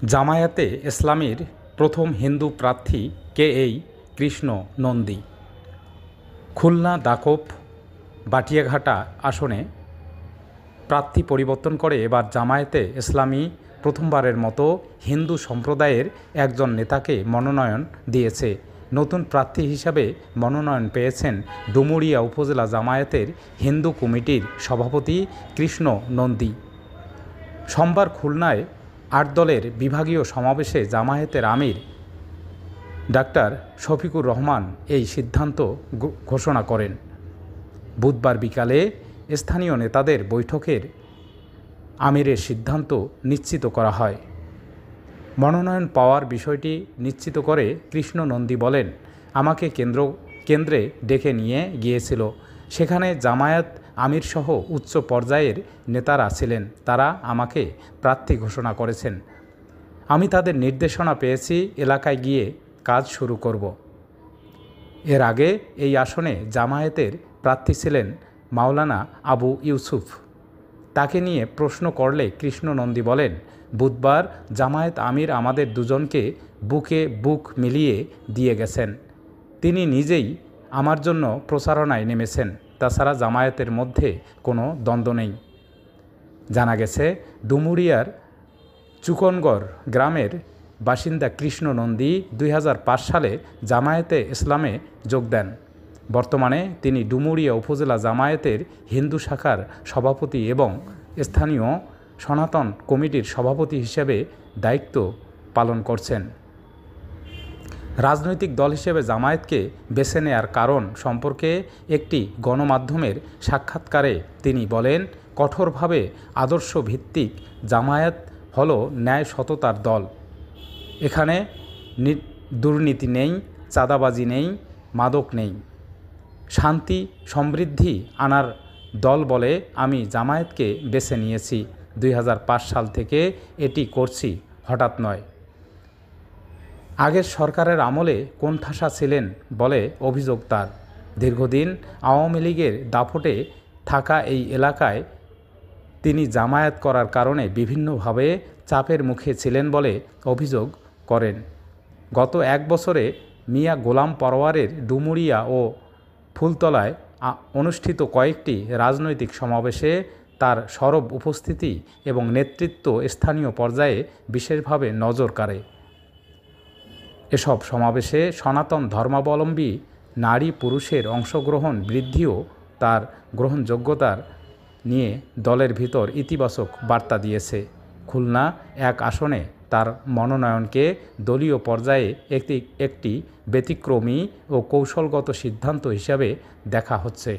জামায়াতে ইসলামীর প্রথম হিন্দু প্রার্থী কে? এই কৃষ্ণ নন্দী। খুলনা দাকোপ বাটিয়াঘাটা আসনে প্রার্থী পরিবর্তন করে এবার জামায়াতে ইসলামী প্রথমবারের মতো হিন্দু সম্প্রদায়ের একজন নেতাকে মনোনয়ন দিয়েছে। নতুন প্রার্থী হিসাবে মনোনয়ন পেয়েছেন ডুমুরিয়া উপজেলা জামায়াতের হিন্দু কমিটির সভাপতি কৃষ্ণ নন্দী। সোমবার খুলনায় ৮ দলের বিভাগীয় সমাবেশে জামায়াতের আমির ডাক্তার শফিকুর রহমান এই সিদ্ধান্ত ঘোষণা করেন। বুধবার বিকালে স্থানীয় নেতাদের বৈঠকের আমিরের সিদ্ধান্ত নিশ্চিত করা হয়। মনোনয়ন পাওয়ার বিষয়টি নিশ্চিত করে কৃষ্ণ নন্দী বলেন, আমাকে কেন্দ্রে ডেকে নিয়ে গিয়েছিল। সেখানে জামায়াত আমিরসহ উচ্চ পর্যায়ের নেতারা ছিলেন। তারা আমাকে প্রার্থী ঘোষণা করেছেন। আমি তাদের নির্দেশনা পেয়েছি, এলাকায় গিয়ে কাজ শুরু করব। এর আগে এই আসনে জামায়াতের প্রার্থী ছিলেন মাওলানা আবু ইউসুফ। তাকে নিয়ে প্রশ্ন করলে কৃষ্ণ নন্দী বলেন, বুধবার জামায়াত আমির আমাদের দুজনকে বুকে বুক মিলিয়ে দিয়ে গেছেন। তিনি নিজেই আমার জন্য প্রচারণায় নেমেছেন। তাছাড়া জামায়াতের মধ্যে কোনো দ্বন্দ্ব নেই। জানা গেছে, ডুমুরিয়ার চুকনগড় গ্রামের বাসিন্দা কৃষ্ণ নন্দী ২০০৫ সালে জামায়াতে ইসলামে যোগ দেন। বর্তমানে তিনি ডুমুরিয়া উপজেলা জামায়াতের হিন্দু শাখার সভাপতি এবং স্থানীয় সনাতন কমিটির সভাপতি হিসেবে দায়িত্ব পালন করছেন। রাজনৈতিক দল হিসেবে জামায়াতকে বেছে নেয়ার কারণ সম্পর্কে একটি গণমাধ্যমের সাক্ষাৎকারে তিনি বলেন, কঠোরভাবে আদর্শভিত্তিক জামায়াত হলো ন্যায় সততার দল। এখানে দুর্নীতি নেই, চাঁদাবাজি নেই, মাদক নেই। শান্তি সমৃদ্ধি আনার দল বলে আমি জামায়াতকে বেছে নিয়েছি। ২০০৫ সাল থেকে এটি করছি, হঠাৎ নয়। আগের সরকারের আমলে কোণঠাসা ছিলেন বলে অভিযোগ তার। দীর্ঘদিন আওয়ামী লীগের দাপটে থাকা এই এলাকায় তিনি জামায়াত করার কারণে বিভিন্নভাবে চাপের মুখে ছিলেন বলে অভিযোগ করেন। গত ১ বছরে মিয়া গোলাম পরোয়ারের ডুমুরিয়া ও ফুলতলায় অনুষ্ঠিত কয়েকটি রাজনৈতিক সমাবেশে তার সরব উপস্থিতি এবং নেতৃত্ব স্থানীয় পর্যায়ে বিশেষভাবে নজর কাড়ে। এসব সমাবেশে সনাতন ধর্মাবলম্বী নারী পুরুষের অংশগ্রহণ বৃদ্ধিও তার গ্রহণযোগ্যতার নিয়ে দলের ভিতর ইতিবাচক বার্তা দিয়েছে। খুলনা ১ আসনে তার মনোনয়নকে দলীয় পর্যায়ে একটি ব্যতিক্রমী ও কৌশলগত সিদ্ধান্ত হিসাবে দেখা হচ্ছে।